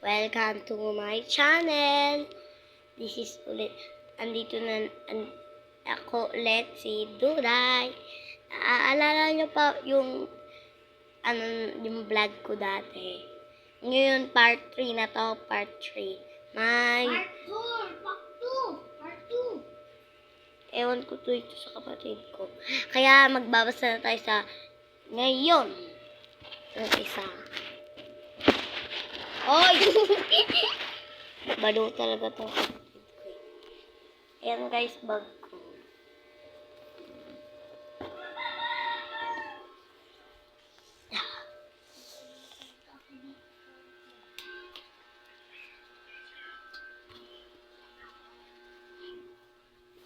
Welcome to my channel. This is ulit, ako ulit si Duday. Naaalala nyo pa yung, yung vlog ko dati. Ngayon, part 3 na to, part 3. Part 2. Ewan ko to ito sa kapatid ko. Kaya magbabasa na tayo sa ngayon. Ito isa. Oy! Balo talaga to. Ayan guys, bag ko.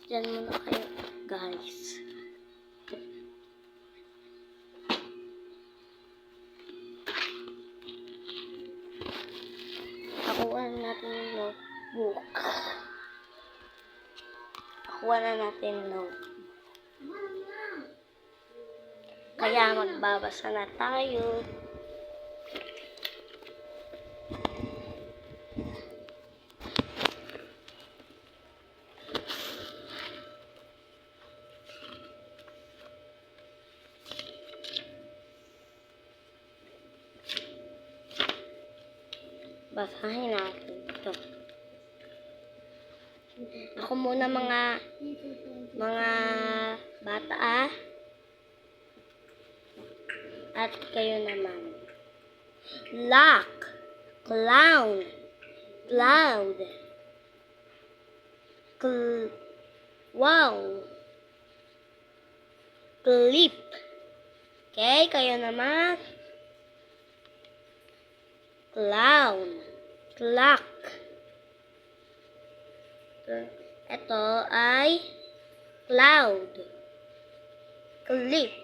Diyan muna kayo, guys. Nakuha natin yung notebook. Nakuha na natin yung notebook. Kaya magbabasa na tayo. Basahin natin ito. Ako muna mga bata at kayo naman. Lock, clown, cloud, wow, clip. Okay, kayo naman. Clown, clock. Ito ay cloud, clip,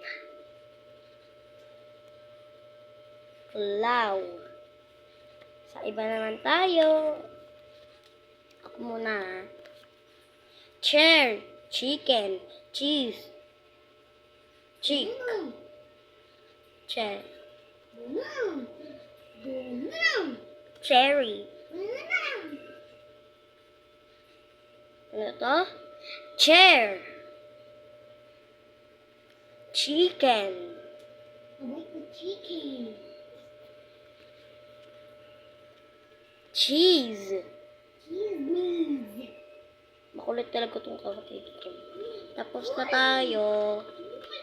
cloud. Sa iba naman tayo. Ako muna. Chair, chicken, cheese, chick, chair, cherry. Ano to? Chair, chicken, cheese. Makulit talaga itong kapatid ko. Tapos na tayo.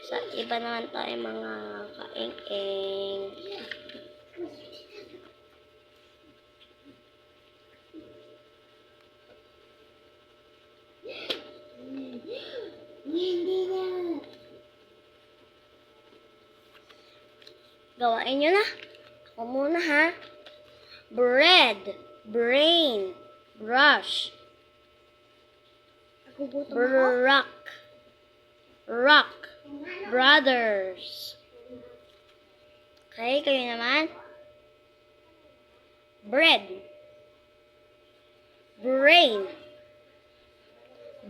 Sa iba naman tayo mga kaeng-eng. Gawain nyo na. Ako muna ha. Bread, brain, brush, rock, rock, brothers. Okay, kayo naman. Bread, brain,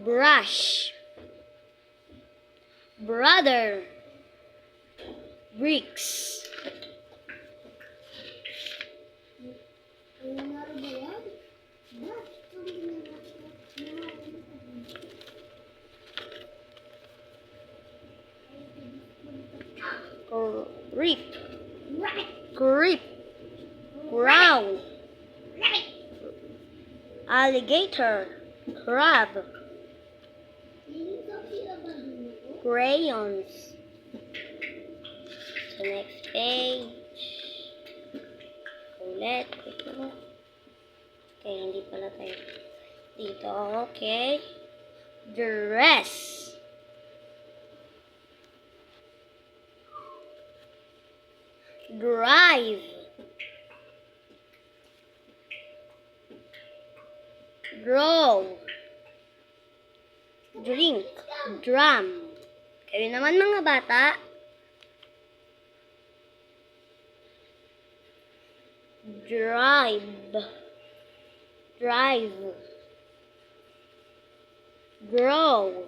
brush, brother, bricks. Grip, ground, alligator, crab, crayons. So next page. Ulit. Ito. Okay, hindi pala tayo dito. Okay. Dress. Drive. Draw. Drink. Drum. Kayo naman mga bata. Drive. Drive. Grow.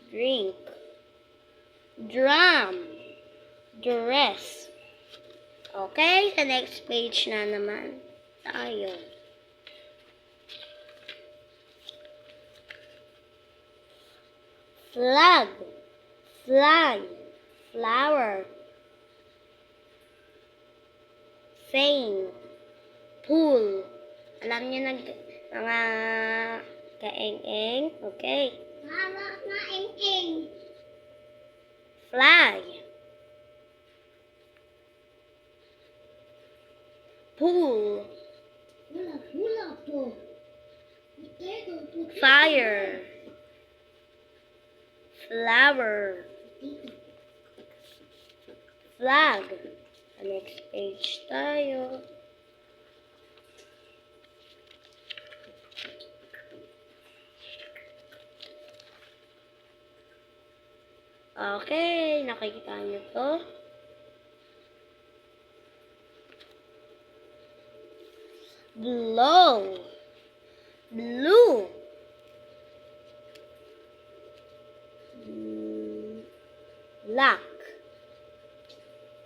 Drink. Drum. Dress. Okay, sa next page na naman tayo. Flag, fly, flower, fame, pool. Alam niyo mga kaeng-eng? Okay. Mama na ing-ing. Fly, pool, Hula po. fire, flower, flag. Sa next page tayo. Okay, nakikita niyo to. Blow, blue, black,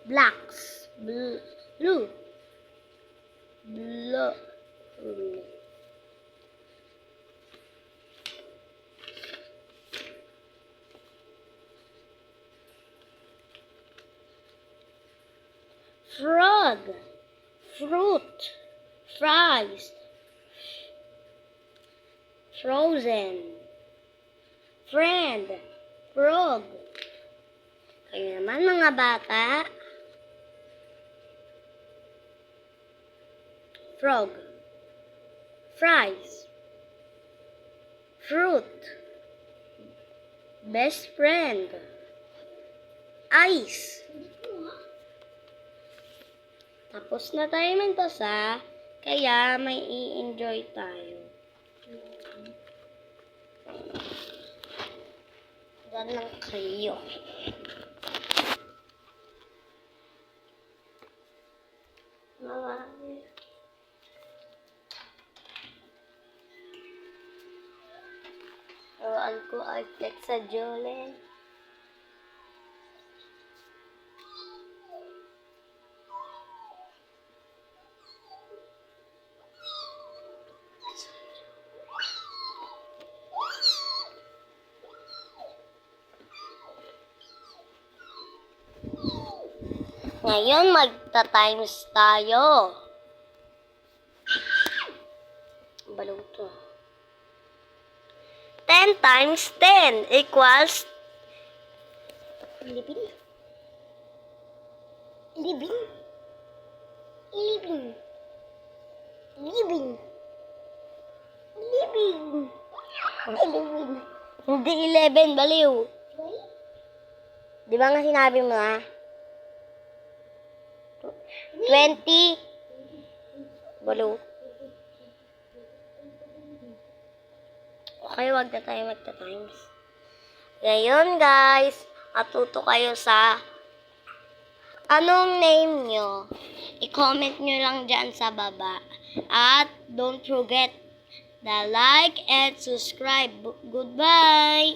blacks, blue, blue, frog, fruit, fries, frozen, friend, frog. Kayo naman mga bata. Frog, fries, fruit, best friend, ice. Tapos na tayo mentosa, kaya may i-enjoy tayo. Diyan lang kayo. Marami. Laruan ko ay sa Jolene. Ngayon, magta-times tayo. Balong to. 10 times 10 equals 11. 11. 11. 11. 11. 11. Hindi 11, baliw. Di ba nga sinabi mo na? 20. Balo. Okay, wag na tayo magta-times. Ngayon, guys, matuto kayo sa anong name nyo. I-comment nyo lang dyan sa baba. At don't forget the like and subscribe. Goodbye!